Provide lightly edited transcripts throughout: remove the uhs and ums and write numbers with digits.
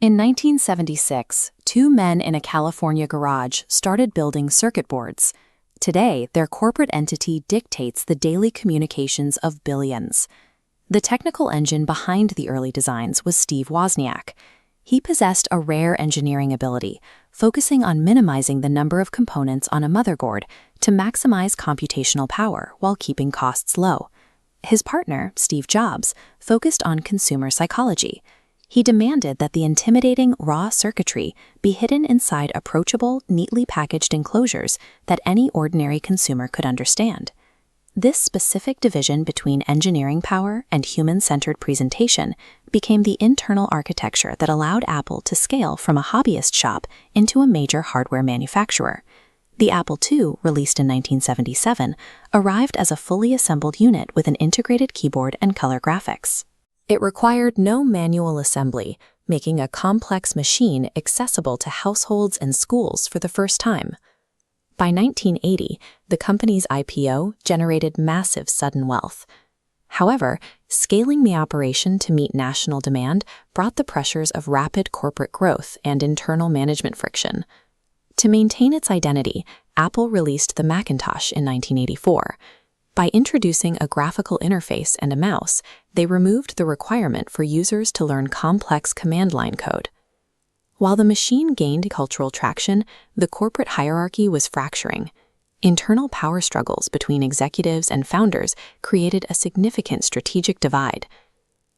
In 1976, two men in a California garage started building circuit boards. Today, their corporate entity dictates the daily communications of billions. The technical engine behind the early designs was Steve Wozniak. He possessed a rare engineering ability, focusing on minimizing the number of components on a motherboard to maximize computational power while keeping costs low. His partner, Steve Jobs, focused on consumer psychology. He demanded that the intimidating raw circuitry be hidden inside approachable, neatly packaged enclosures that any ordinary consumer could understand. This specific division between engineering power and human-centered presentation became the internal architecture that allowed Apple to scale from a hobbyist shop into a major hardware manufacturer. The Apple II, released in 1977, arrived as a fully assembled unit with an integrated keyboard and color graphics. It required no manual assembly, making a complex machine accessible to households and schools for the first time. By 1980, the company's IPO generated massive sudden wealth. However, scaling the operation to meet national demand brought the pressures of rapid corporate growth and internal management friction. To maintain its identity, Apple released the Macintosh in 1984. By introducing a graphical interface and a mouse, they removed the requirement for users to learn complex command line code. While the machine gained cultural traction, the corporate hierarchy was fracturing. Internal power struggles between executives and founders created a significant strategic divide.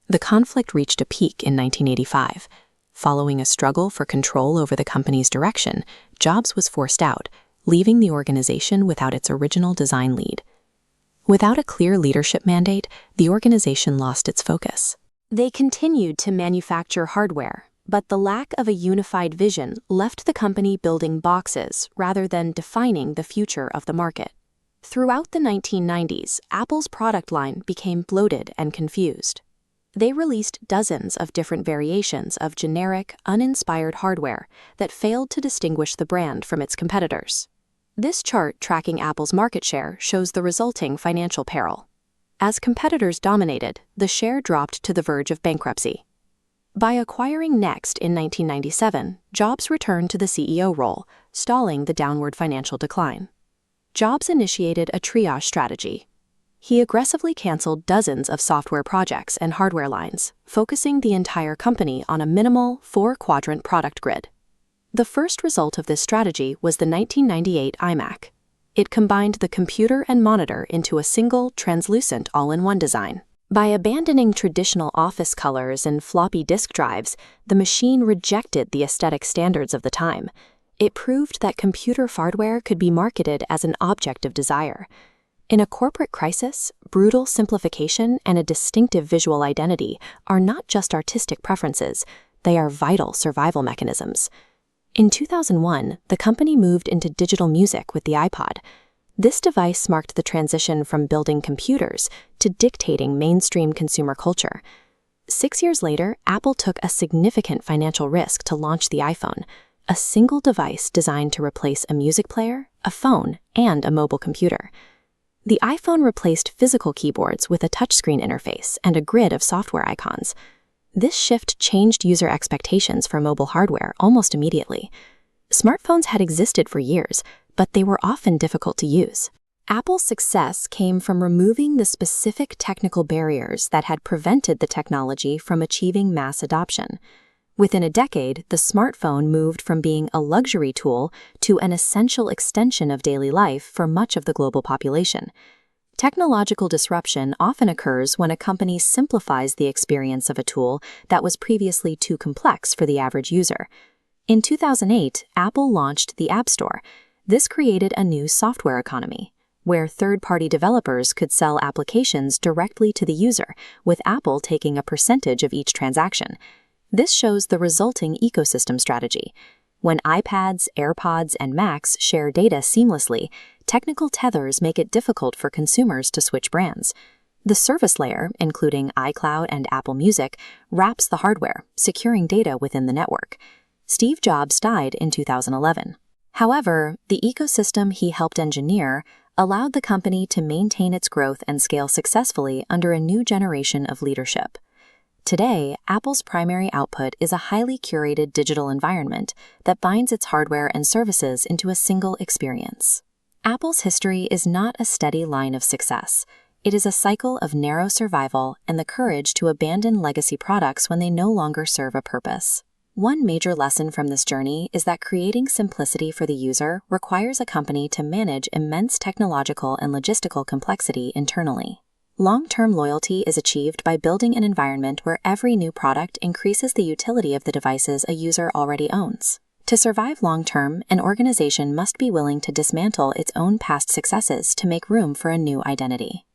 The conflict reached a peak in 1985. Following a struggle for control over the company's direction, Jobs was forced out, leaving the organization without its original design lead. Without a clear leadership mandate, the organization lost its focus. They continued to manufacture hardware, but the lack of a unified vision left the company building boxes rather than defining the future of the market. Throughout the 1990s, Apple's product line became bloated and confused. They released dozens of different variations of generic, uninspired hardware that failed to distinguish the brand from its competitors. This chart tracking Apple's market share shows the resulting financial peril. As competitors dominated, the share dropped to the verge of bankruptcy. By acquiring Next in 1997, Jobs returned to the CEO role, stalling the downward financial decline. Jobs initiated a triage strategy. He aggressively canceled dozens of software projects and hardware lines, focusing the entire company on a minimal, four-quadrant product grid. The first result of this strategy was the 1998 iMac. It combined the computer and monitor into a single, translucent all-in-one design. By abandoning traditional office colors and floppy disk drives, the machine rejected the aesthetic standards of the time. It proved that computer hardware could be marketed as an object of desire. In a corporate crisis, brutal simplification and a distinctive visual identity are not just artistic preferences, they are vital survival mechanisms. In 2001, the company moved into digital music with the iPod. This device marked the transition from building computers to dictating mainstream consumer culture. 6 years later, Apple took a significant financial risk to launch the iPhone, a single device designed to replace a music player, a phone, and a mobile computer. The iPhone replaced physical keyboards with a touchscreen interface and a grid of software icons. This shift changed user expectations for mobile hardware almost immediately. Smartphones had existed for years, but they were often difficult to use. Apple's success came from removing the specific technical barriers that had prevented the technology from achieving mass adoption. Within a decade, the smartphone moved from being a luxury tool to an essential extension of daily life for much of the global population. Technological disruption often occurs when a company simplifies the experience of a tool that was previously too complex for the average user. In 2008, Apple launched the App Store. This created a new software economy, where third-party developers could sell applications directly to the user, with Apple taking a percentage of each transaction. This shows the resulting ecosystem strategy. When iPads, AirPods, and Macs share data seamlessly, technical tethers make it difficult for consumers to switch brands. The service layer, including iCloud and Apple Music, wraps the hardware, securing data within the network. Steve Jobs died in 2011. However, the ecosystem he helped engineer allowed the company to maintain its growth and scale successfully under a new generation of leadership. Today, Apple's primary output is a highly curated digital environment that binds its hardware and services into a single experience. Apple's history is not a steady line of success. It is a cycle of narrow survival and the courage to abandon legacy products when they no longer serve a purpose. One major lesson from this journey is that creating simplicity for the user requires a company to manage immense technological and logistical complexity internally. Long-term loyalty is achieved by building an environment where every new product increases the utility of the devices a user already owns. To survive long-term, an organization must be willing to dismantle its own past successes to make room for a new identity.